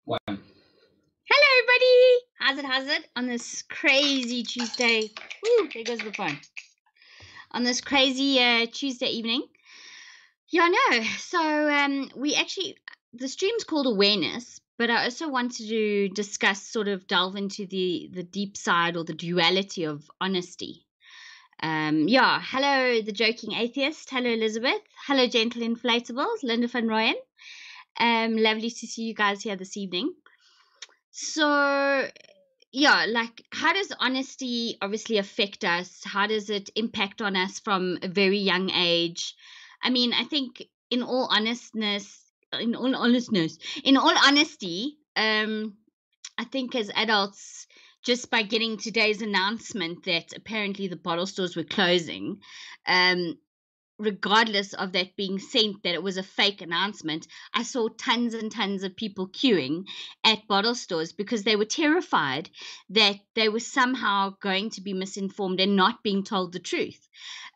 One. Hello, everybody. How's it? On this crazy Tuesday. Woo, there goes the phone. On this crazy Tuesday evening. Yeah, no. So the stream's called Awareness, but I also wanted to discuss, sort of delve into the deep side or the duality of honesty. Hello, the joking atheist. Hello, Elizabeth. Hello, gentle inflatables. Linda van Rooyen. Lovely to see you guys here this evening. So, how does honesty obviously affect us? How does it impact on us from a very young age? I mean, I think in all honesty, I think as adults, just by getting today's announcement that apparently the bottle stores were closing, regardless of that being sent, that it was a fake announcement, I saw tons and tons of people queuing at bottle stores because they were terrified that they were somehow going to be misinformed and not being told the truth.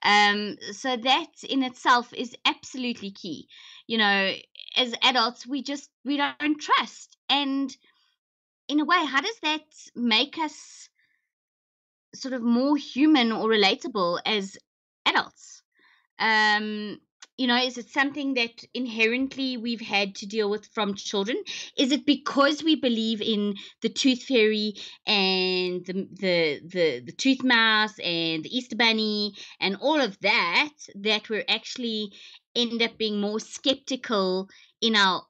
So that in itself is absolutely key. You know, as adults, we don't trust. And in a way, how does that make us sort of more human or relatable as adults? Is it something that inherently we've had to deal with from children? Is it because we believe in the tooth fairy and the tooth mouse and the Easter bunny and all of that we're actually end up being more skeptical in our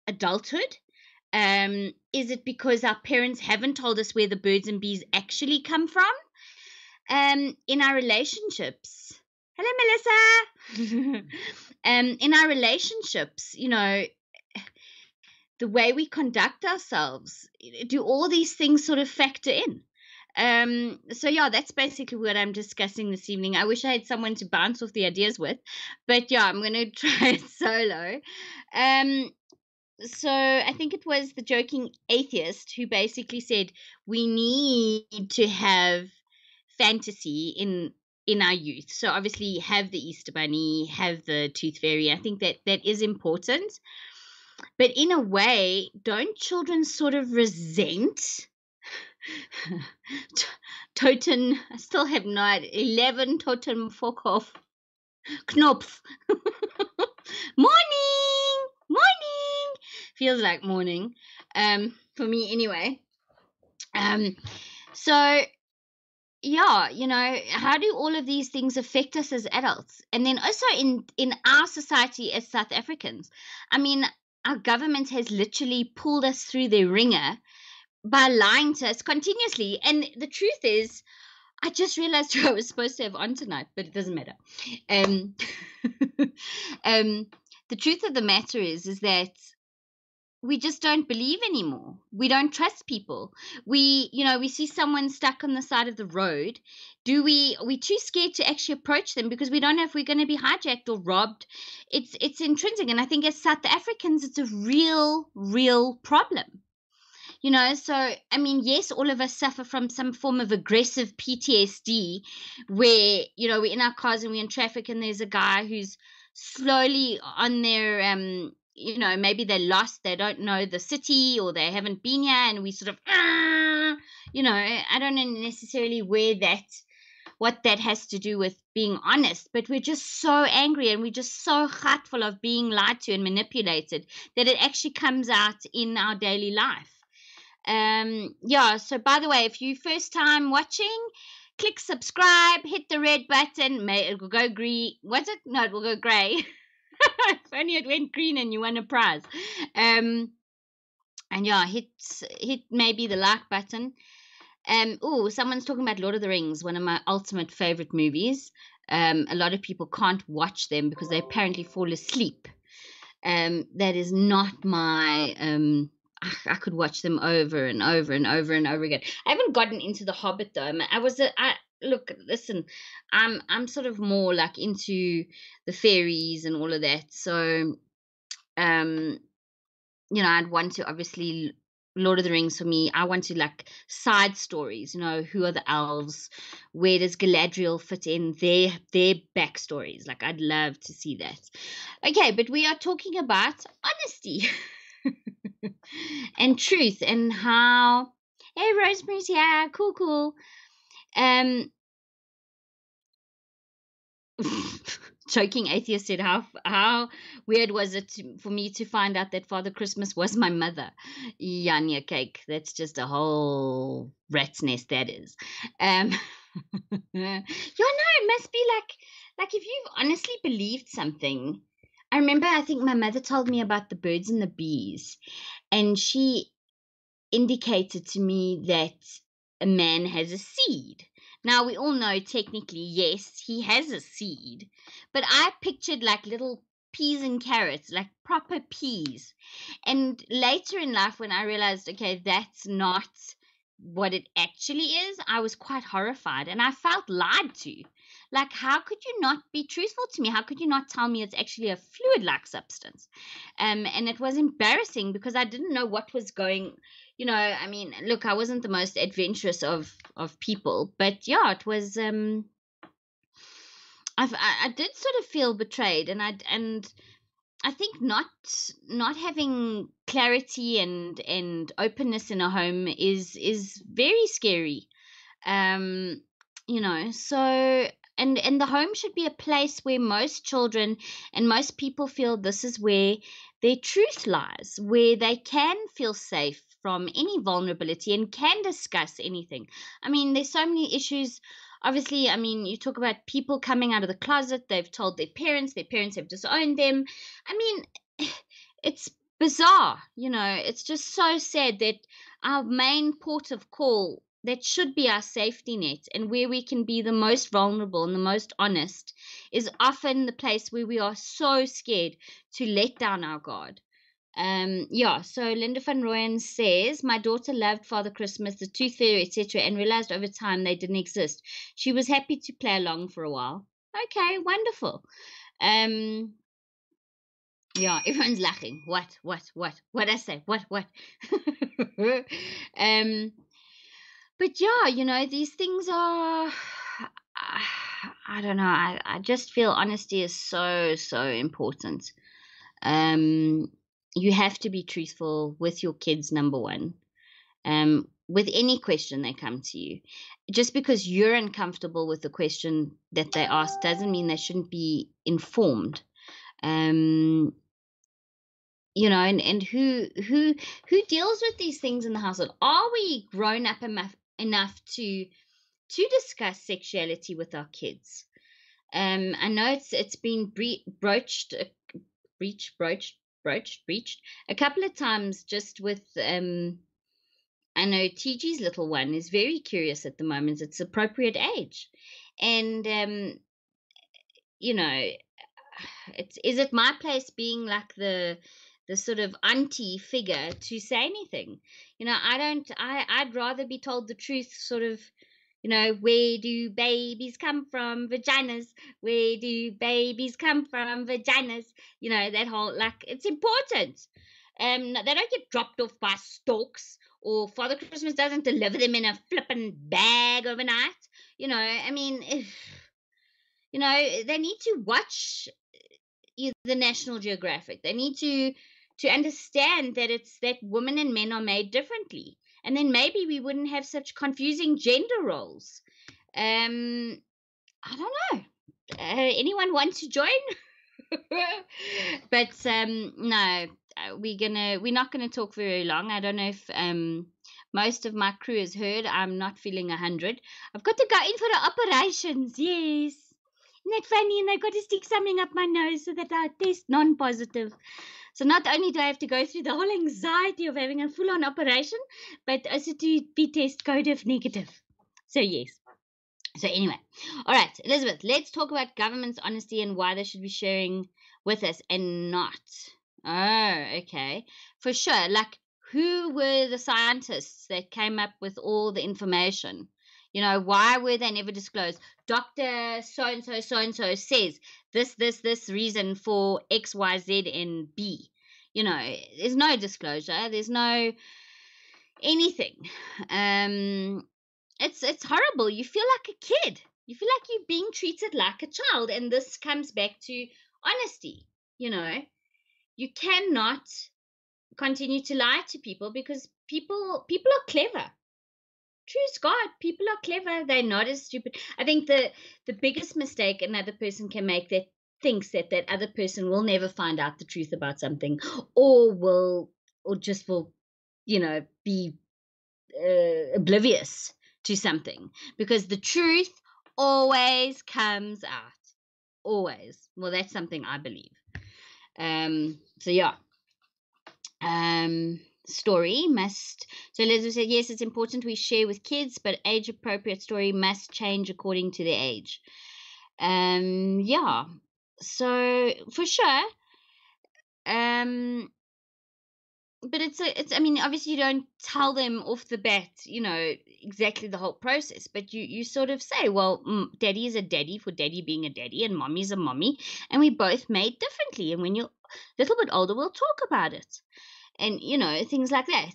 adulthood? Is it because our parents haven't told us where the birds and bees actually come from? In our relationships. Hello, Melissa. In our relationships, the way we conduct ourselves, do all these things sort of factor in? That's basically what I'm discussing this evening. I wish I had someone to bounce off the ideas with, but I'm going to try it solo. So I think it was the joking atheist who basically said we need to have fantasy in our youth. So obviously have the Easter bunny, have the tooth fairy. I think that is important. But in a way, don't children sort of resent Totem? I still have not 11 Totem fuck off Knopf. Morning. Feels like morning. For me anyway. So how do all of these things affect us as adults? And then also in our society as South Africans, I mean, our government has literally pulled us through the ringer by lying to us continuously. And the truth is, I just realized who I was supposed to have on tonight, but it doesn't matter. The truth of the matter is that we just don't believe anymore. We don't trust people. We see someone stuck on the side of the road. Are we too scared to actually approach them because we don't know if we're going to be hijacked or robbed? It's intrinsic. And I think as South Africans, it's a real problem. So, I mean, yes, all of us suffer from some form of aggressive PTSD where, we're in our cars and we're in traffic and there's a guy who's slowly on their, maybe they're lost, they don't know the city or they haven't been here, and we sort of, I don't know necessarily what that has to do with being honest, but we're just so angry and we're just so hurtful of being lied to and manipulated that it actually comes out in our daily life. So by the way, if you first time watching, click subscribe, hit the red button. It will go green. Was it? No, it will go gray. If only it went green and you won a prize. Hit maybe the like button. Someone's talking about Lord of the Rings, one of my ultimate favorite movies. A lot of people can't watch them because they apparently fall asleep. That is not my I could watch them over and over and over and over again. I haven't gotten into The Hobbit though. I'm sort of more like into the fairies and all of that. So, I'd want to, obviously, Lord of the Rings for me, I want to like side stories, who are the elves, where does Galadriel fit in, their backstories. Like, I'd love to see that. Okay, but we are talking about honesty. and truth, and how, hey, Rosemary's here, cool. Um, Choking atheist said, how weird was it for me to find out that Father Christmas was my mother? Yanya cake. That's just a whole rat's nest, that is. Yeah, no, it must be like if you've honestly believed something. I remember, I think my mother told me about the birds and the bees, and she indicated to me that a man has a seed. Now, we all know technically, yes, he has a seed, but I pictured like little peas and carrots, like proper peas. And later in life, when I realized, okay, that's not what it actually is, I was quite horrified and I felt lied to. Like, how could you not be truthful to me? How could you not tell me it's actually a fluid like substance? And it was embarrassing because I didn't know what was going. I mean, look, I wasn't the most adventurous of people, but yeah, it was. I did sort of feel betrayed, and I think not having clarity and openness in a home is very scary. um so, and the home should be a place where most children and most people feel this is where their truth lies, where they can feel safe from any vulnerability and can discuss anything. I mean, there's so many issues. Obviously, I mean, you talk about people coming out of the closet, they've told their parents have disowned them. I mean, it's bizarre. It's just so sad that our main port of call, that should be our safety net and where we can be the most vulnerable and the most honest, is often the place where we are so scared to let down our guard. Yeah, so Linda van Rooyen says, my daughter loved Father Christmas, the Tooth Fairy, etc., and realized over time they didn't exist. She was happy to play along for a while. Okay, wonderful. Um, yeah, everyone's laughing. What I say? What? um, but yeah, these things are. I don't know. I just feel honesty is so important. Um, you have to be truthful with your kids, number one. With any question they come to you, just because you're uncomfortable with the question that they ask doesn't mean they shouldn't be informed. Um, and who deals with these things in the household? Are we grown up enough to discuss sexuality with our kids? I know it's been breached a couple of times, just with I know TG's little one is very curious at the moment. It's appropriate age, and you know is it my place, being like the sort of auntie figure, to say anything? I don't. I'd rather be told the truth, sort of. Where do babies come from? Vaginas. Where do babies come from? Vaginas. That whole, like, it's important. They don't get dropped off by storks, or Father Christmas doesn't deliver them in a flippin' bag overnight. I mean, if, they need to watch the National Geographic. They need to understand that it's that women and men are made differently, and then maybe we wouldn't have such confusing gender roles. I don't know. Anyone want to join? But no, we're not gonna talk very long. I don't know if most of my crew has heard I'm not feeling 100. I've got to go in for the operations. Yes. Isn't that funny? And I've got to stick something up my nose so that I test non-positive. So not only do I have to go through the whole anxiety of having a full-on operation, but also to be test code negative. So yes. So anyway, all right, Elizabeth, let's talk about government's honesty and why they should be sharing with us and not. Oh, okay. For sure. Like, who were the scientists that came up with all the information? Why were they never disclosed? Dr. So-and-so says this reason for X, Y, Z, and B. There's no disclosure. There's no anything. It's horrible. You feel like a kid. You feel like you're being treated like a child, and this comes back to honesty. You cannot continue to lie to people, because people are clever. True's God, people are clever. They're not as stupid. I think the biggest mistake another person can make, that thinks that that other person will never find out the truth about something, or just will, be oblivious to something, because the truth always comes out. Always. Well, that's something I believe. So yeah. Story must, so Leslie said, yes, it's important we share with kids, but age appropriate story must change according to their age. Yeah, so for sure. But it's I mean, obviously you don't tell them off the bat, exactly the whole process, but you sort of say, well, daddy is a daddy for daddy being a daddy, and mommy's a mommy, and we both made differently, and when you're a little bit older we'll talk about it, and things like that.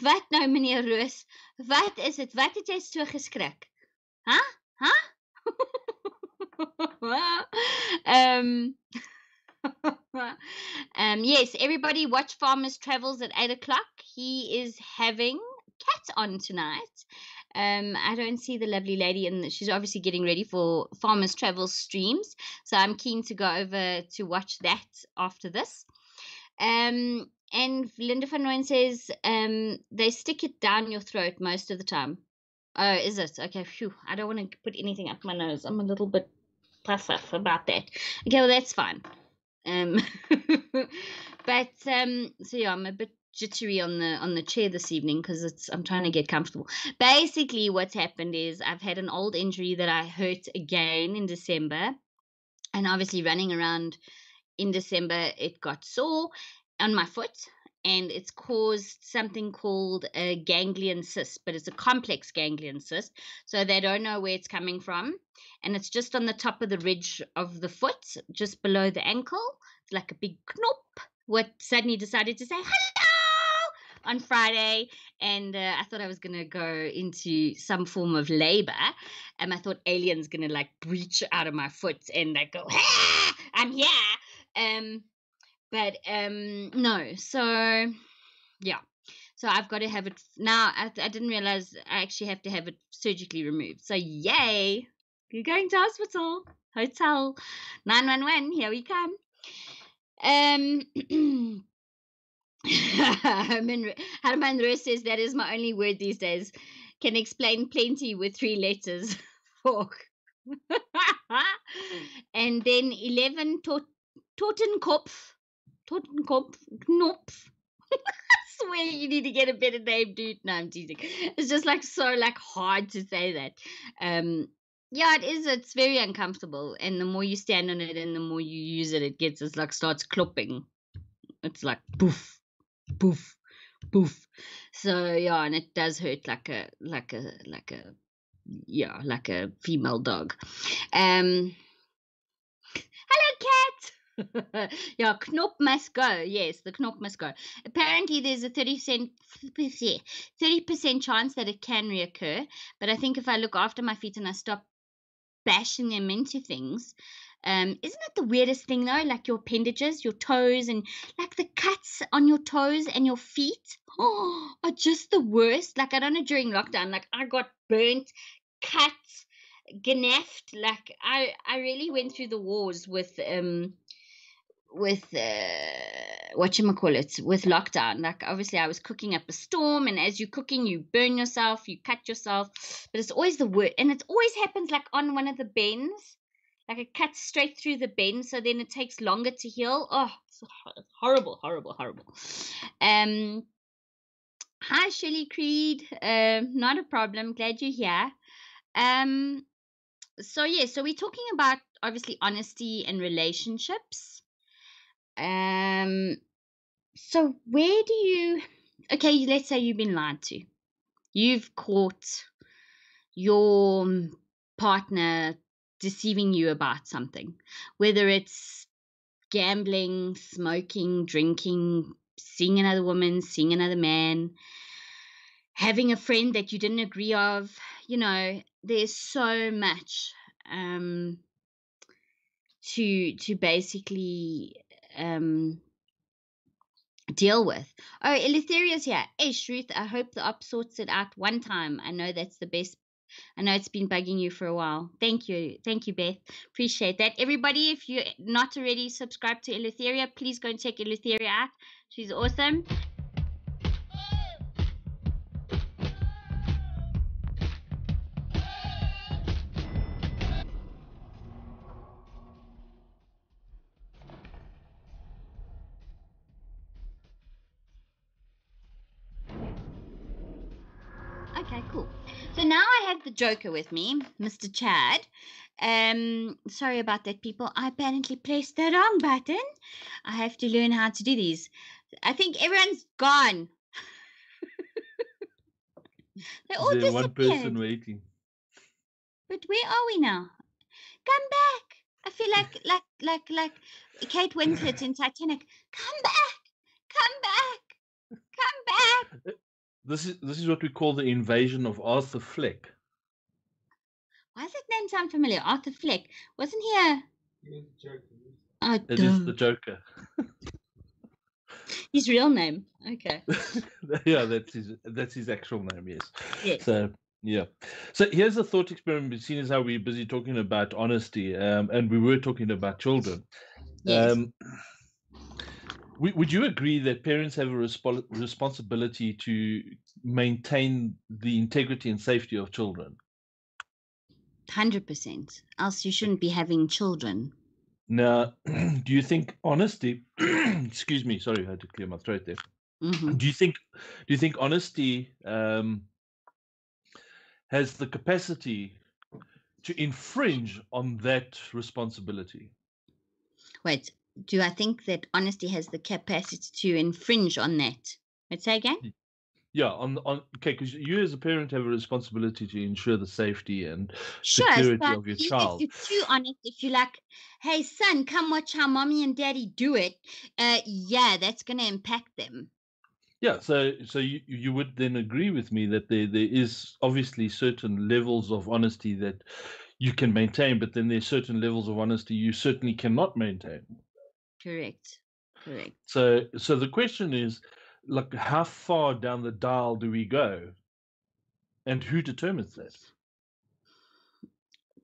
Wat nou, meneer Roos? Wat is het? Wat het jy so geskrik? Huh? Yes, everybody watch Farmer's Travels at 8 o'clock. He is having Cat on tonight. I don't see the lovely lady, and she's obviously getting ready for Farmer's Travels streams. So I'm keen to go over to watch that after this. And Linda van Rooyen says they stick it down your throat most of the time. Oh, is it? Okay, phew. I don't want to put anything up my nose. I'm a little bit puff about that. Okay, well, that's fine. But so yeah, I'm a bit jittery on the chair this evening because I'm trying to get comfortable. Basically, what's happened is I've had an old injury that I hurt again in December, and obviously running around in December, it got sore on my foot, and it's caused something called a ganglion cyst, but it's a complex ganglion cyst, so they don't know where it's coming from, and it's just on the top of the ridge of the foot, just below the ankle. It's like a big knop. What suddenly decided to say hello on Friday, and I thought I was going to go into some form of labor, and I thought aliens going to like breach out of my foot and like go, ah, I'm here. But no, so yeah, so I've got to have it now. I didn't realize I actually have to have it surgically removed, so yay, you're going to hotel 911, here we come. Herman Roos says that is my only word these days, can explain plenty with 3 letters. Fork. And then 11, Totenkopf. Knopf. I swear you need to get a better name, dude. No, I'm teasing. It's just like so like hard to say that. Yeah, it is. It's very uncomfortable, and the more you stand on it and the more you use it, it's like starts clopping. It's like poof, poof, poof. So yeah, and it does hurt like a female dog. Hello, cat. Yeah, knop must go. Yes, the knop must go. Apparently, there's a 30% chance that it can reoccur. But I think if I look after my feet and I stop bashing them into things, isn't it the weirdest thing though? Like your appendages, your toes, and like the cuts on your toes and your feet, are just the worst. Like I don't know, during lockdown, like I got burnt, cut, gnaffed. Like I really went through the wars with whatchamacallit, with lockdown. Like obviously I was cooking up a storm, and as you're cooking you burn yourself, you cut yourself, but it's always the worst, and it always happens like on one of the bends, like it cuts straight through the bend, so then it takes longer to heal. Oh, it's horrible. Hi Shelley Creed, not a problem, glad you're here. So yeah, so we're talking about obviously honesty and relationships. So where do you, okay, let's say you've been lied to. You've caught your partner deceiving you about something, whether it's gambling, smoking, drinking, seeing another woman, seeing another man, having a friend that you didn't agree of. There's so much to basically deal with. Oh, Eleutheria's here. Hey, Ruth, I hope the op sorts it out one time. I know that's the best. I know it's been bugging you for a while. Thank you, Beth. Appreciate that. Everybody, if you're not already subscribed to Eleutheria, please go and check Eleutheria out. She's awesome. Okay, cool. So now I have the Joker with me, Mr. Chad. Sorry about that, people. I apparently pressed the wrong button. I have to learn how to do these. I think everyone's gone. They all There's disappeared. one person waiting. But where are we now? Come back. I feel like Kate Winslet in Titanic. Come back. Come back. Come back. This is what we call the invasion of Arthur Fleck. Why does that name sound familiar? Arthur Fleck. Wasn't he a... Oh, it is the Joker. His real name. Okay. Yeah, that's his actual name, yes. Yes. So yeah. So here's a thought experiment, seeing as how we're busy talking about honesty, and we were talking about children. Yes. Would you agree that parents have a responsibility to maintain the integrity and safety of children? 100%. Else you shouldn't be having children. Now, do you think honesty? Excuse me, sorry, I had to clear my throat there. Mm-hmm. Do you think honesty has the capacity to infringe on that responsibility? Wait, do I think that honesty has the capacity to infringe on that? Let's say again? Yeah, okay, because you as a parent have a responsibility to ensure the safety and Sure, security so of your if child. you're too honest, if you're like, hey son, come watch how mommy and daddy do it, yeah, that's gonna impact them. Yeah, so you would then agree with me that there is obviously certain levels of honesty that you can maintain, but then there's certain levels of honesty you certainly cannot maintain. Correct. So the question is, like, how far down the dial do we go, and who determines that?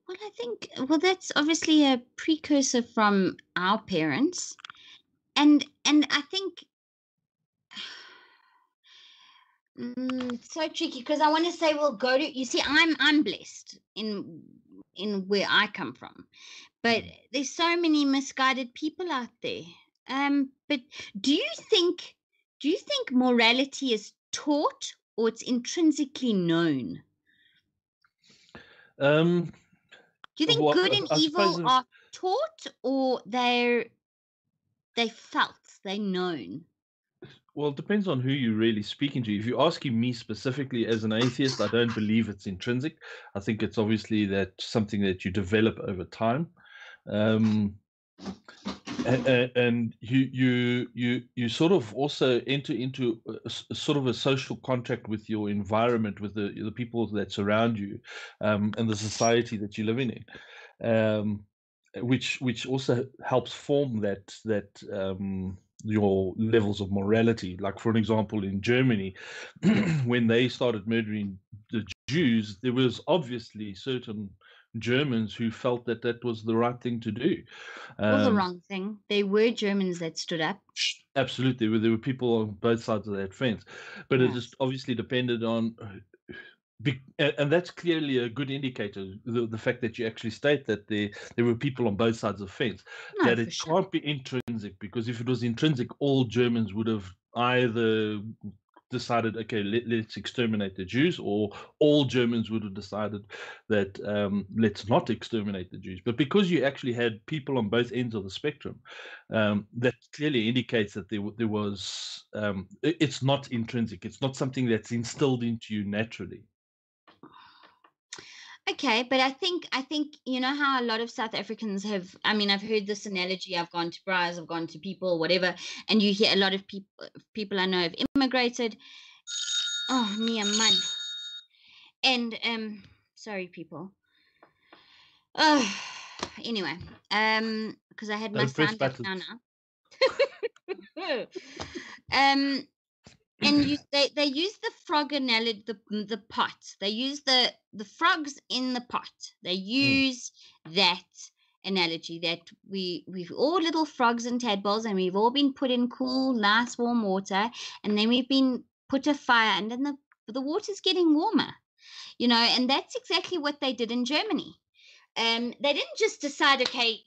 Well, I think, that's obviously a precursor from our parents, and I think it's so tricky because I want to say, well, go to. You see, I'm blessed in where I come from, but there's so many misguided people out there. But do you think morality is taught or it's intrinsically known? Um, Do you think well, good and I evil suppose are taught or they felt, they're known? well, it depends on who you're really speaking to. If you're asking me specifically as an atheist, I don't believe it's intrinsic. I think it's obviously that something that you develop over time. And you sort of also enter into sort of a social contract with your environment, with the people that surround you, and the society that you're living in, which also helps form that your levels of morality. Like, for an example, in Germany, when they started murdering the Jews, there was obviously certain Germans who felt that that was the right thing to do. Or the wrong thing. They were Germans that stood up. Absolutely, there were people on both sides of that fence, but it Yes. just obviously depended on, and that's clearly a good indicator. The fact that you actually state that there were people on both sides of the fence, No, that for it sure. can't be intrinsic, because if it was intrinsic, all Germans would have either decided, okay, let's exterminate the Jews, or all Germans would have decided that let's not exterminate the Jews. But because you actually had people on both ends of the spectrum, that clearly indicates that there was it's not intrinsic. It's not something that's instilled into you naturally. Okay, but I think you know how a lot of South Africans have. I mean, I've heard this analogy. I've gone to bars, I've gone to people, whatever, and you hear a lot of people I know have immigrated. Oh, near man. And sorry, people. Oh, anyway, because I had my Don't press sound up buttons. now. Um, and they use the frog analogy, the pot. They use the frogs in the pot. They use that analogy that we've all little frogs and tadpoles, and we've all been put in cool, nice, warm water, and then we've been put a fire, and then the water's getting warmer, and that's exactly what they did in Germany. They didn't just decide, okay,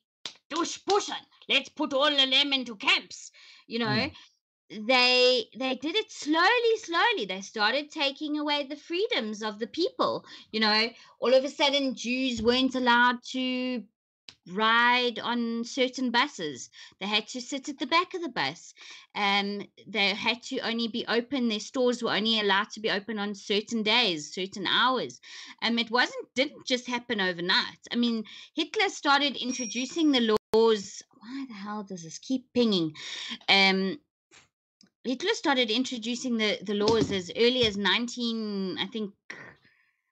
durchpushen, let's put all of them into camps, they did it slowly. They started taking away the freedoms of the people. All of a sudden Jews weren't allowed to ride on certain buses. They had to sit at the back of the bus. They had to only be open, their stores were only allowed to be open on certain days, certain hours. Didn't just happen overnight. I mean, Hitler started introducing the laws. Why the hell does this keep pinging? Hitler started introducing the laws as early as 19, I think,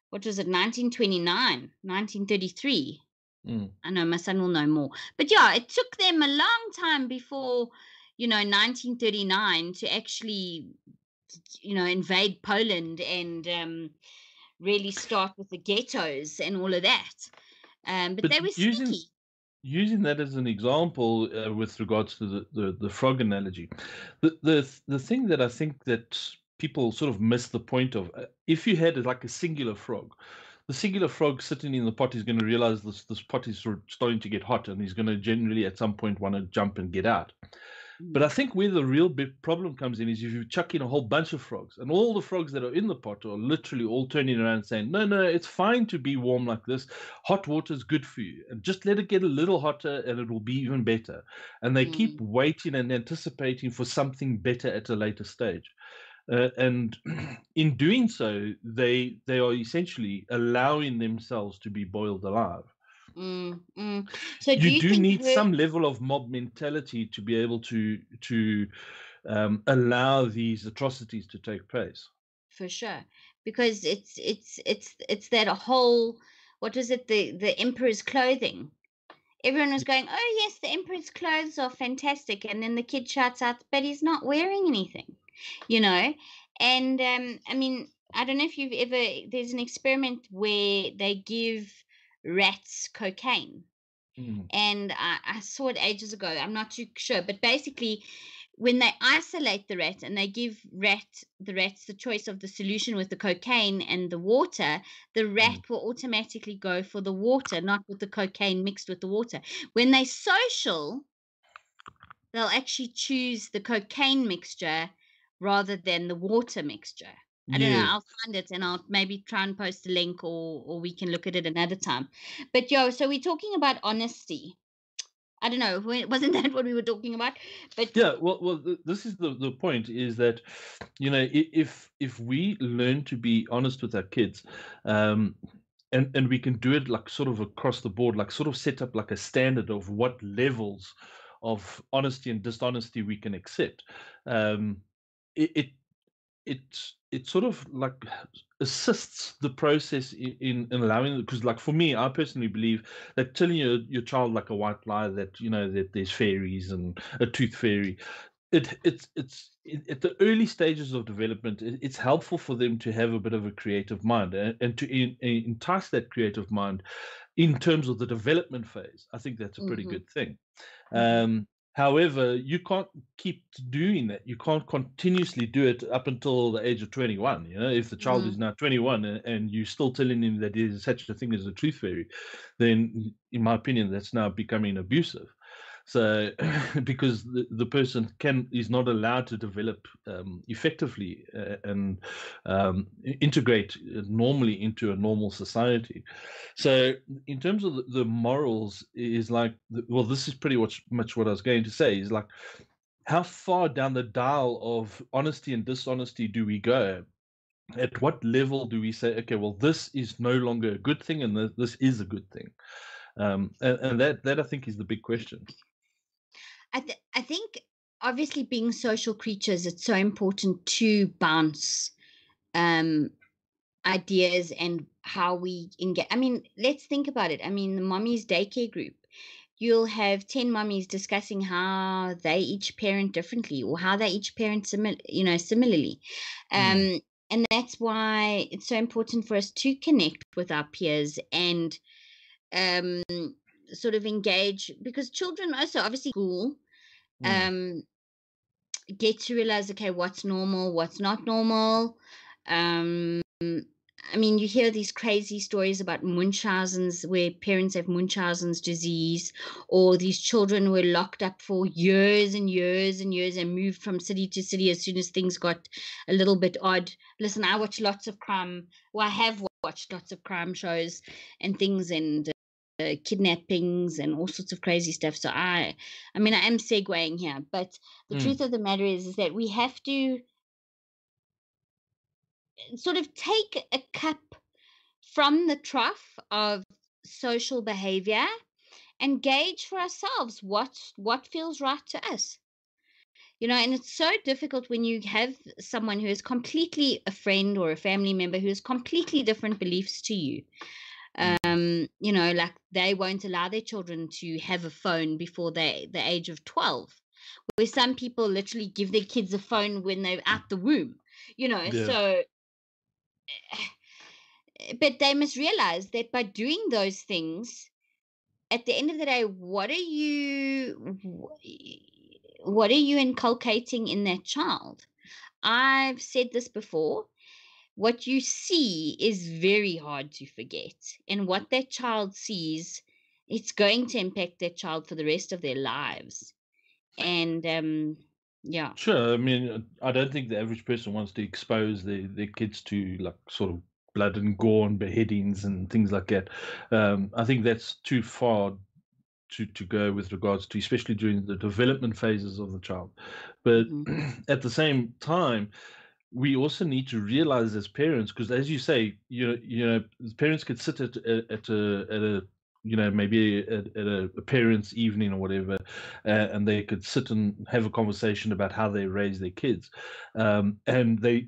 what was it, 1929, 1933. I know my son will know more. But yeah, it took them a long time before, 1939 to actually, invade Poland and really start with the ghettos and all of that. But they were sneaky. Using that as an example with regards to the frog analogy, the thing that I think that people sort of miss the point of, if you had like a singular frog, the singular frog sitting in the pot is going to realize this pot is sort of starting to get hot, and he's going to generally at some point want to jump and get out. But I think where the real big problem comes in is if you chuck in a whole bunch of frogs, and all the frogs that are in the pot are literally all turning around and saying, no, it's fine to be warm like this. Hot water is good for you. And just let it get a little hotter and it will be even better. And they keep waiting and anticipating for something better at a later stage. And in doing so, they are essentially allowing themselves to be boiled alive. So you do need some level of mob mentality to be able to allow these atrocities to take place. For sure, because it's that whole, what was it, the emperor's clothing. Everyone was going, oh yes, the emperor's clothes are fantastic, and then the kid shouts out, but he's not wearing anything, And I mean, I don't know if you've ever, there's an experiment where they give rats cocaine. And I saw it ages ago. I'm not too sure, but basically, when they isolate the rat and they give the rats the choice of the solution with the cocaine and the water, the rat will automatically go for the water, not with the cocaine mixed with the water. When they're social, they'll actually choose the cocaine mixture rather than the water mixture. I don't know. I'll find it and I'll maybe try and post a link, or we can look at it another time. But so we're talking about honesty. I don't know. Wasn't that what we were talking about? But yeah, well, this is the point, is that, if we learn to be honest with our kids, and we can do it like sort of across the board, like sort of set up like a standard of what levels of honesty and dishonesty we can accept. It sort of like assists the process in allowing, because like for me, I personally believe that telling your child like a white lie that that there's fairies and a tooth fairy, it's at the early stages of development, it's helpful for them to have a bit of a creative mind, and to entice that creative mind in terms of the development phase. I think that's a pretty good thing. However, you can't keep doing that. You can't continuously do it up until the age of 21. If the child is now 21 and you're still telling him that there is such a thing as a truth fairy, then, in my opinion, that's now becoming abusive. So, because the person is not allowed to develop effectively and integrate normally into a normal society. So, in terms of the morals, is like, well, this is pretty much what I was going to say. Is like, how far down the dial of honesty and dishonesty do we go? At what level do we say, okay, well, this is no longer a good thing, and this is a good thing? And that I think is the big question. I think, obviously, being social creatures, it's so important to bounce ideas and how we engage. I mean, let's think about it. I mean, the mommy's daycare group, you'll have 10 mummies discussing how they each parent differently, or how they each parent similarly. Mm. And that's why it's so important for us to connect with our peers and um, sort of engage, because children also obviously school Mm. um, get to realize, okay, what's normal, what's not normal. Um, I mean, you hear these crazy stories about Munchausen's, where parents have Munchausen's disease, or these children were locked up for years and years and years and moved from city to city as soon as things got a little bit odd. Listen, I watch lots of crime. Well, I have watched lots of crime shows and things, and kidnappings and all sorts of crazy stuff. So I mean, I am segueing here, but the Mm. truth of the matter is that we have to sort of take a cup from the trough of social behavior and gauge for ourselves what feels right to us. And it's so difficult when you have someone who is completely a friend or a family member who has completely different beliefs to you. Mm. Like they won't allow their children to have a phone before the age of 12, where some people literally give their kids a phone when they're out the womb. Yeah. So but they must realize that by doing those things, at the end of the day, what are you inculcating in that child? I've said this before. What you see is very hard to forget, and what that child sees, it's going to impact that child for the rest of their lives. And yeah. Sure. I mean, I don't think the average person wants to expose their kids to like sort of blood and gore and beheadings and things like that. I think that's too far to go with regards to, especially during the development phases of the child. But Hmm. at the same time, we also need to realize as parents, because as you say, parents could sit at a maybe at a parents' evening or whatever, and they could sit and have a conversation about how they raise their kids, and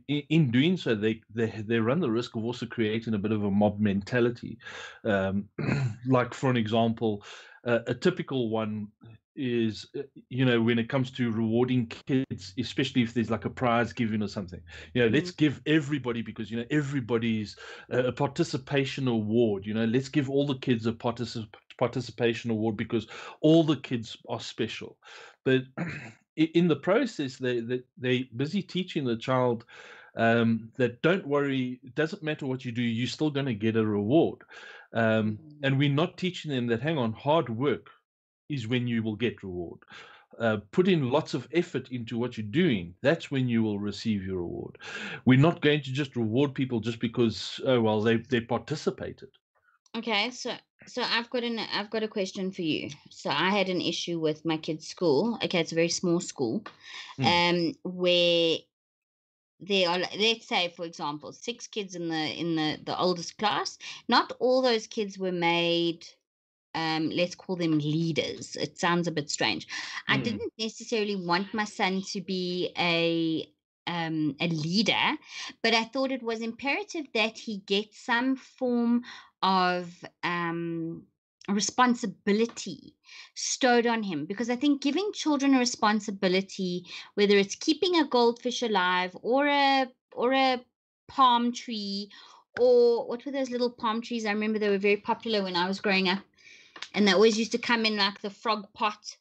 in doing so, they run the risk of also creating a bit of a mob mentality. Like for an example, a typical one is when it comes to rewarding kids, especially if there's like a prize given or something, let's give everybody, because everybody's a participation award. Let's give all the kids a participation award because all the kids are special. But in the process, they busy teaching the child that don't worry, it doesn't matter what you do, you're still going to get a reward. And we're not teaching them that, hang on, hard work is when you will get reward. Put in lots of effort into what you're doing. That's when you will receive your reward. We're not going to just reward people just because, oh well, they participated. Okay, so I've got a question for you. So I had an issue with my kid's school. Okay, it's a very small school, Mm. where there are, let's say, for example, 6 kids in the oldest class. Not all those kids were made, let's call them leaders. It sounds a bit strange. I Mm. didn't necessarily want my son to be a leader, but I thought it was imperative that he get some form of responsibility stowed on him, because I think giving children a responsibility, whether it's keeping a goldfish alive or a palm tree, or what were those little palm trees? I remember they were very popular when I was growing up, and they always used to come in like the frog pot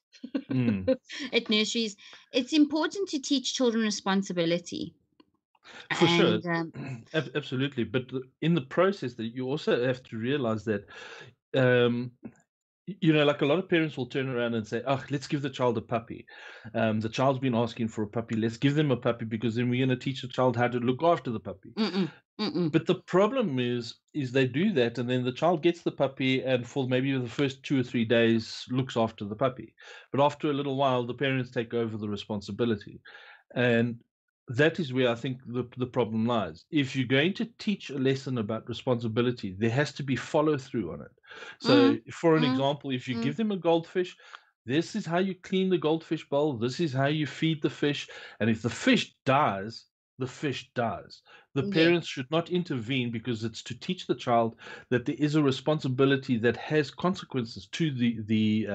Mm. at nurseries. It's important to teach children responsibility. For sure. And Absolutely. But in the process, that you also have to realize that, um, like a lot of parents will turn around and say, "Oh, let's give the child a puppy. The child's been asking for a puppy. Let's give them a puppy because then we're going to teach the child how to look after the puppy." mm-mm, mm-mm. But the problem is they do that, and then the child gets the puppy, and for maybe the first 2 or 3 days looks after the puppy. But after a little while, the parents take over the responsibility, and that is where I think the problem lies. If you're going to teach a lesson about responsibility, there has to be follow through on it. So, Mm, for an mm, example, if you mm. give them a goldfish, this is how you clean the goldfish bowl. This is how you feed the fish, and if the fish dies, the fish dies. The Yeah. parents should not intervene because it's to teach the child that there is a responsibility that has consequences to the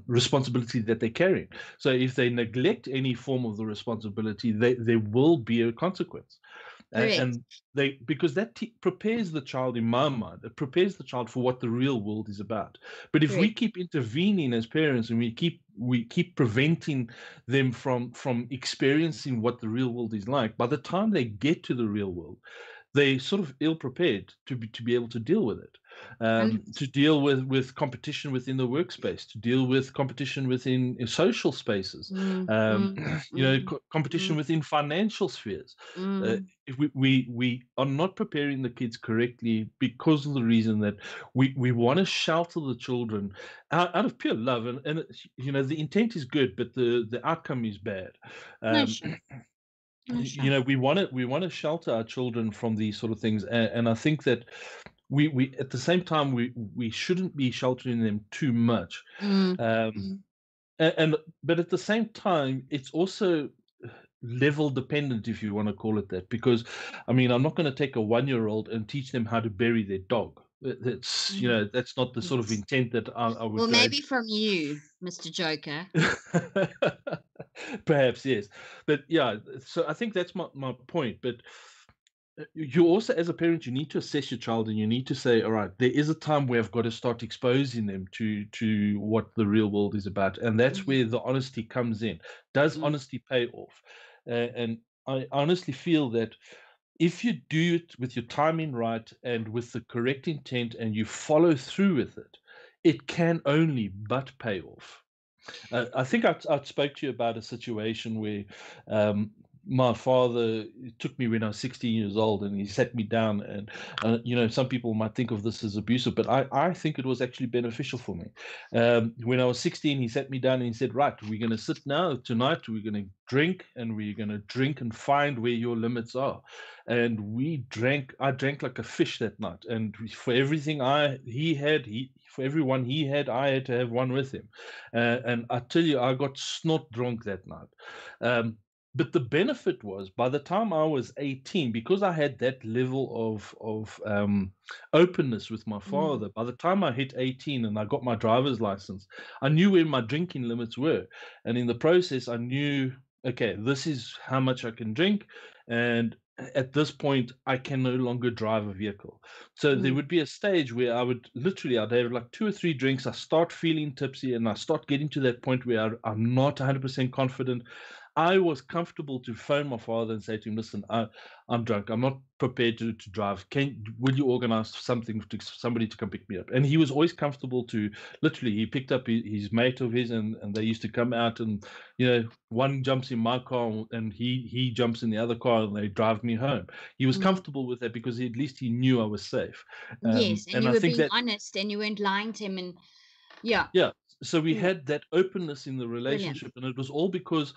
responsibility that they're carrying. So if they neglect any form of the responsibility, there will be a consequence. Correct. And they, because that prepares the child, in my mind, it prepares the child for what the real world is about. But if we Correct. keep intervening as parents and we keep preventing them from experiencing what the real world is like, by the time they get to the real world, they sort of ill prepared to be able to deal with it, to deal with competition within the workspace, to deal with competition within social spaces, Mm, um, mm, mm, competition mm, within financial spheres. mm. If we are not preparing the kids correctly because of the reason that we want to shelter the children out of pure love, and the intent is good, but the outcome is bad. No Um, sure. No sure. we want to shelter our children from these sort of things, and I think that we at the same time we shouldn't be sheltering them too much, Mm, um, mm. and but at the same time it's also level dependent, if you want to call it that, because I mean, I'm not going to take a 1-year-old and teach them how to bury their dog. That's Mm. that's not the sort of Yes. intent that I Well, would go. maybe from you, Mr. Joker. Perhaps, yes. But yeah, so I think that's my point. But you also, as a parent, you need to assess your child and you need to say, all right, there is a time where I've got to start exposing them to what the real world is about. And that's Mm, where the honesty comes in. Does mm, honesty pay off? And I honestly feel that if you do it with your timing right and with the correct intent and you follow through with it, it can only but pay off. I think I spoke to you about a situation where um, my father took me when I was 16 years old, and he sat me down. And some people might think of this as abusive, but I think it was actually beneficial for me. When I was 16, he sat me down and he said, "Right, we're going to sit now tonight. We're going to drink, and we're going to drink and find where your limits are." And we drank. I drank like a fish that night, and for everything he had, for everyone he had, I had to have one with him. And I tell you, I got snot drunk that night. Um, but the benefit was, by the time I was 18, because I had that level of openness with my mm, father. By the time I hit 18 and I got my driver's license, I knew where my drinking limits were, and in the process, I knew, okay, this is how much I can drink, and at this point, I can no longer drive a vehicle. So there mm, would be a stage where I'd have like 2 or 3 drinks. I start feeling tipsy and I start getting to that point where I'm not 100% confident. I was comfortable to phone my father and say to him, "Listen, I'm drunk. I'm not prepared to drive. Will you organize something to somebody to come pick me up?" And he was always comfortable to, literally, he picked up his mate of his, and they used to come out, and one jumps in my car and he jumps in the other car and they drive me home. He was mm. comfortable with that because at least he knew I was safe. Yes, and And you I were think being that, honest and you weren't lying to him. And yeah, yeah, so we yeah, had that openness in the brilliant. relationship, and it was all because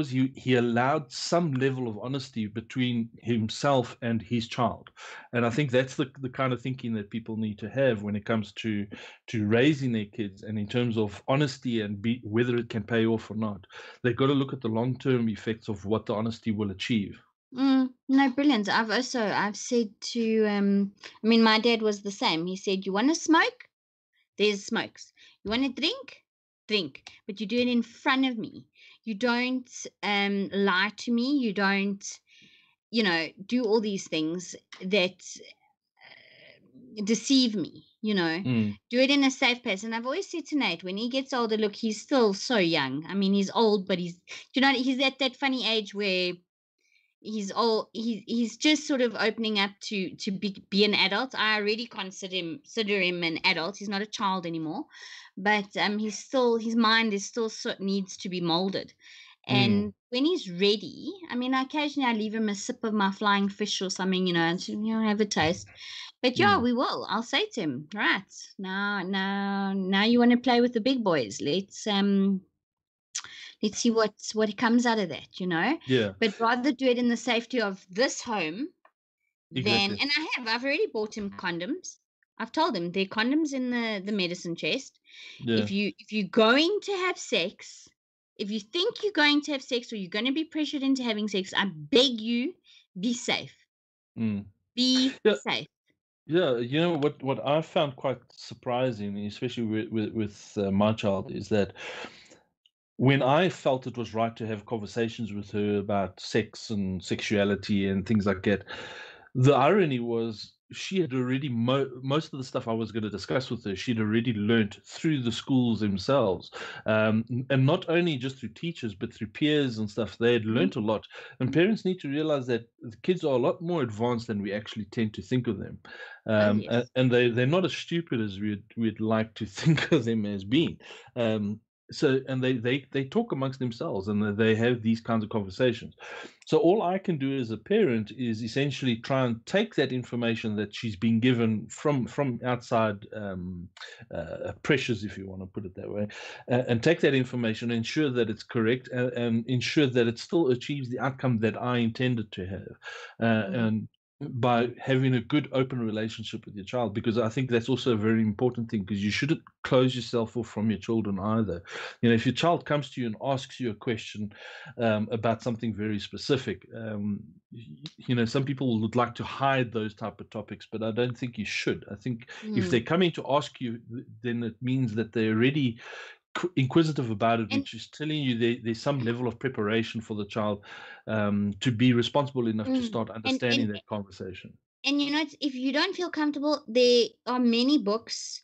he allowed some level of honesty between himself and his child. And I think that's the kind of thinking that people need to have when it comes to raising their kids, and in terms of honesty and whether it can pay off or not. They've got to look at the long-term effects of what the honesty will achieve. No, brilliant. I've said to I mean, my dad was the same. He said, "You want to smoke? There's smokes. You want to drink? Drink, but you do it in front of me. You don't lie to me. You don't, do all these things that deceive me. Mm, Do it in a safe place." And I've always said to Nate, when he gets older, look, he's still so young. I mean, he's old, but he's at that funny age where he's just sort of opening up to be an adult. I already consider him an adult. He's not a child anymore, but his mind is still needs to be molded. mm, And when he's ready, I mean, occasionally I leave him a sip of my flying fish or something, and say, have a taste. But yeah, mm. we will. I'll say to him, right, now you want to play with the big boys. Let's see what comes out of that. Yeah, But rather do it in the safety of this home than. exactly. And I've already bought him condoms. I've told him there are condoms in the medicine chest. Yeah. If you're going to have sex, If you think you're going to have sex or you're going to be pressured into having sex, I beg you, be safe. Mm. Be Yeah, safe. yeah. You know what I found quite surprising, especially with my child, is that when I felt it was right to have conversations with her about sex and sexuality and things like that, the irony was she had already most of the stuff I was going to discuss with her, she'd already learnt through the schools themselves, and not only just through teachers but through peers and stuff. They had Mhm. learnt a lot, and parents need to realize that the kids are a lot more advanced than we actually tend to think of them, Oh, and, yes. and they're not as stupid as we'd like to think of them as being. So and they talk amongst themselves, and they have these kinds of conversations. So all I can do as a parent is essentially try and take that information that she's been given from outside pressures, if you want to put it that way, and take that information, ensure that it's correct, and ensure that it still achieves the outcome that I intended to have, Mm, and by having a good open relationship with your child, because I think that's also a very important thing, because you shouldn't close yourself off from your children either. If your child comes to you and asks you a question about something very specific, some people would like to hide those type of topics, but I don't think you should. I think if they're mm. coming to ask you, then it means that they're already inquisitive about it, And which is telling you there's some level of preparation for the child to be responsible enough to mm, start and understanding and that conversation. and if you don't feel comfortable, there are many books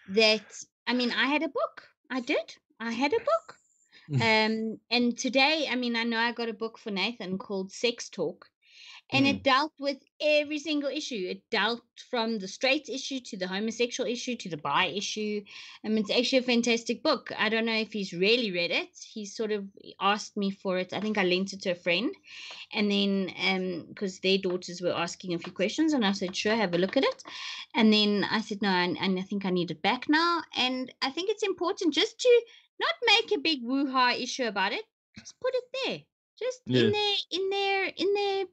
that, I mean, I had a book. I did. I had a book. And today, I mean, I know I got a book for Nathan called Sex Talk, and it Mm, dealt with every single issue. It dealt from the straight issue to the homosexual issue to the bi issue. It's actually a fantastic book. I don't know if he's really read it. He sort of asked me for it. I think I lent it to a friend, and then because their daughters were asking a few questions, and I said, sure, have a look at it. And then I said, no, and I think I need it back now. And I think it's important just to not make a big woo-ha issue about it. Just put it there, just yeah, in there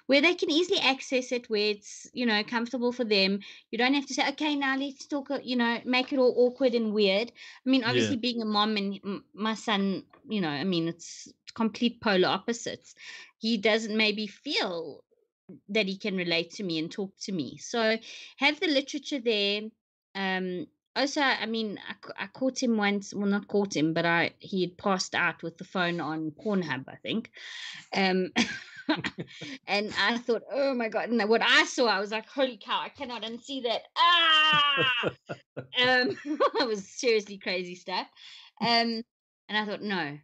where they can easily access it, where it's, comfortable for them. You don't have to say, okay, now let's talk, make it all awkward and weird. I mean, yeah, obviously, being a mom and my son, I mean, it's complete polar opposites. He doesn't maybe feel that he can relate to me and talk to me. So have the literature there. Um, Also, I mean, I caught him once. Well, not caught him, but he had passed out with the phone on Pornhub, I think. Um, and I thought, oh my god! And what I saw, I was like, holy cow! I cannot unsee that. Ah! It was seriously crazy stuff. And I thought, no.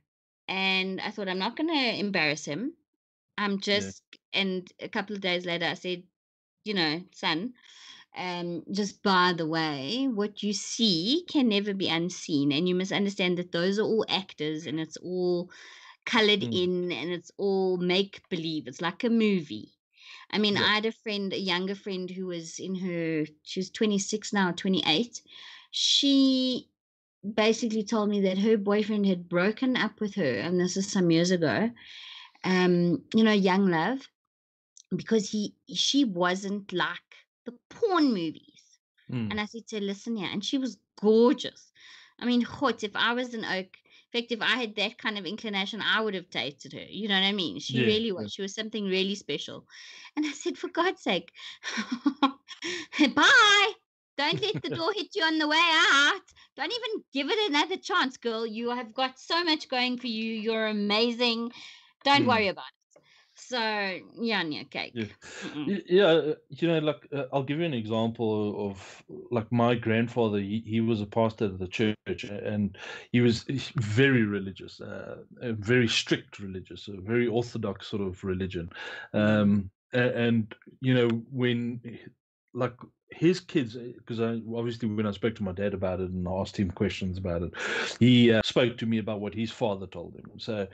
And I thought, I'm not going to embarrass him. I'm yeah, just. And a couple of days later, I said, son, just by the way, what you see can never be unseen, and you must understand that those are all actors, and it's all colored mm, in, and it's all make believe. It's like a movie. I mean, yeah, I had a younger friend who was she was 26 now, 28. She basically told me that her boyfriend had broken up with her, and this is some years ago. Young love, because she wasn't like the porn movies. mm, And I said to her, listen here, and she was gorgeous. I mean, hot, if I was an oak, in fact, if I had that kind of inclination, I would have dated her. You know what I mean? She yeah, really yeah, was. She was something really special. And I said, for God's sake, bye. Don't let the door hit you on the way out. Don't even give it another chance, girl. You have got so much going for you. You're amazing. Don't mm, worry about it. So, Yanya yeah. cake. Mm-mm. Yeah, like I'll give you an example of like my grandfather. He was a pastor of the church, and he's very religious, a very strict religious, a very orthodox sort of religion. Mm. And when like his kids, because I obviously when I spoke to my dad about it and asked him questions about it, he spoke to me about what his father told him. So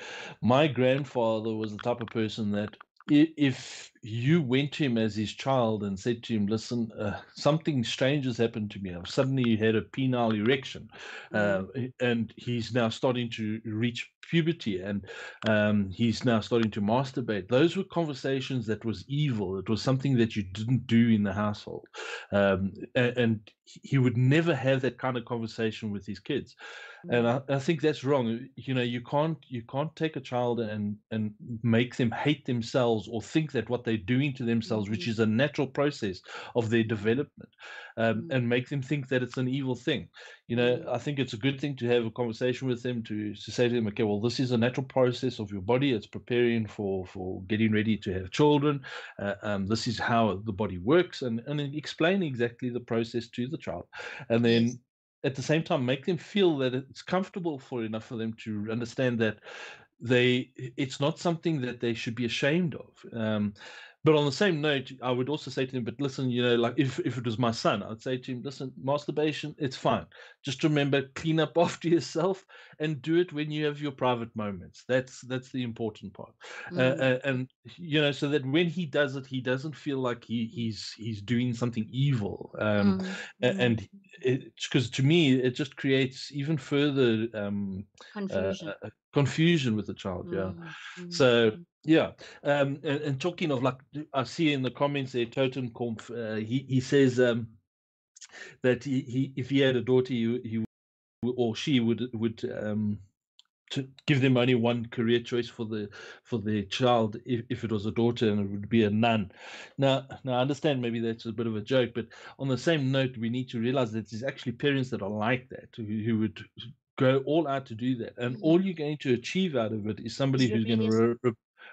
my grandfather was the type of person that if you went to him as his child and said to him, listen, something strange has happened to me. I've suddenly had a penile erection, and he's now starting to reach puberty, and he's now starting to masturbate. Those were conversations that was evil. It was something that you didn't do in the household. And he would never have that kind of conversation with his kids. And I think that's wrong. You can't take a child and make them hate themselves or think that what they're doing to themselves, which is a natural process of their development, and make them think that it's an evil thing. I think it's a good thing to have a conversation with them to say to them, okay, well, this is a natural process of your body. It's preparing for getting ready to have children. This is how the body works, and then explain exactly the process to the child, and then at the same time make them feel that it's comfortable enough for them to understand that it's not something that they should be ashamed of. But on the same note, I would also say to him, but listen, like if it was my son, I'd say to him, listen, masturbation, it's fine. Just remember, clean up after yourself and do it when you have your private moments. That's the important part. And so that when he does it, he doesn't feel like he's doing something evil. And because to me, it just creates even further confusion with the child. So and talking of, like, I see in the comments there, Totenkampf, he says that he if he had a daughter, he or she would to give them only one career choice for the child if it was a daughter, and it would be a nun. Now I understand maybe that's a bit of a joke, but on the same note, we need to realize that there's actually parents that are like that, who would go all out to do that, and all you're going to achieve out of it is somebody who's going to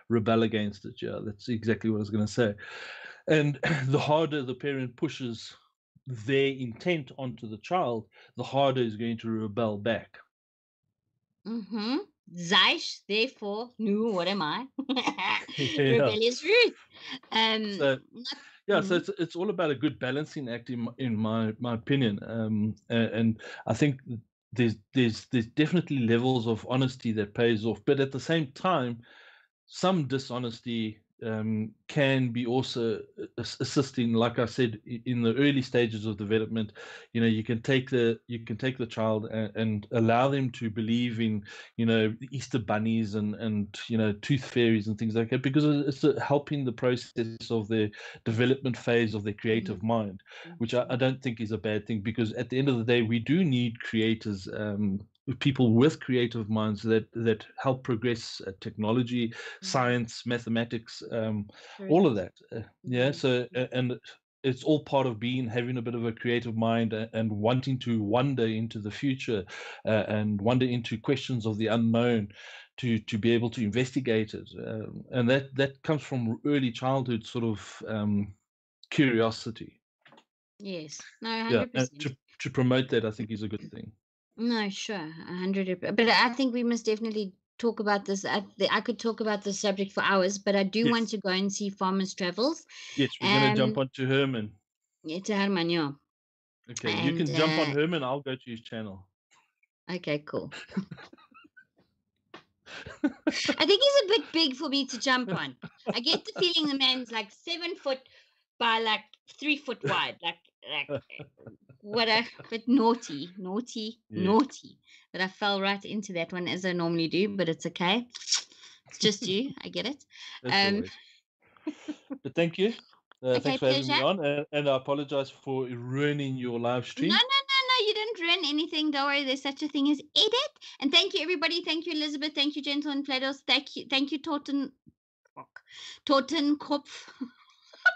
rebel against it. Yeah, that's exactly what I was going to say. And the harder the parent pushes their intent onto the child, the harder is going to rebel back. Zeish, therefore, no, what am I? Rebellious Ruth. So it's all about a good balancing act, in my opinion. And I think there's definitely levels of honesty that pays off, but at the same time, some dishonesty can be also assisting. Like I said, in the early stages of development, you can take the child and allow them to believe in the Easter bunnies and tooth fairies and things like that, because it's helping the process of the development phase of their creative mind, which I don't think is a bad thing, because at the end of the day, we do need creators, people with creative minds that help progress technology, science, mathematics, all of that. So and it's all part of having a bit of a creative mind and wanting to wander into the future, and wander into questions of the unknown, to be able to investigate it, and that comes from early childhood sort of curiosity. Yes, no, 100%. And to promote that, I think, is a good thing. No, sure, 100%. But I think we must definitely talk about this. I could talk about this subject for hours, but I do want to go and see Farmer's Travels. Yes, we're going to jump onto Herman. Yeah, to Herman, yeah. Okay, and, you can jump on Herman. I'll go to his channel. Okay, cool. I think he's a bit big for me to jump on. I get the feeling the man's like 7 foot by like 3 foot wide, like what a bit naughty. But I fell right into that one, as I normally do, but it's okay. It's just you. I get it. But thank you. Thanks for having me on, and I apologize for ruining your live stream. No, you didn't ruin anything. Don't worry, there's such a thing as edit. And thank you, everybody. Thank you, Elizabeth. Thank you, Gentleman Platos. Thank you, Totenkopf. I'm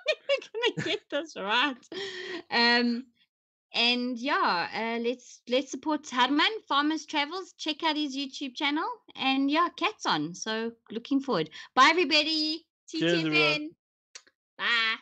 never gonna get this right. And let's support Herman, Farmer's Travels. Check out his YouTube channel, and cats on. So looking forward. Bye, everybody. Cheers, everyone. Bye.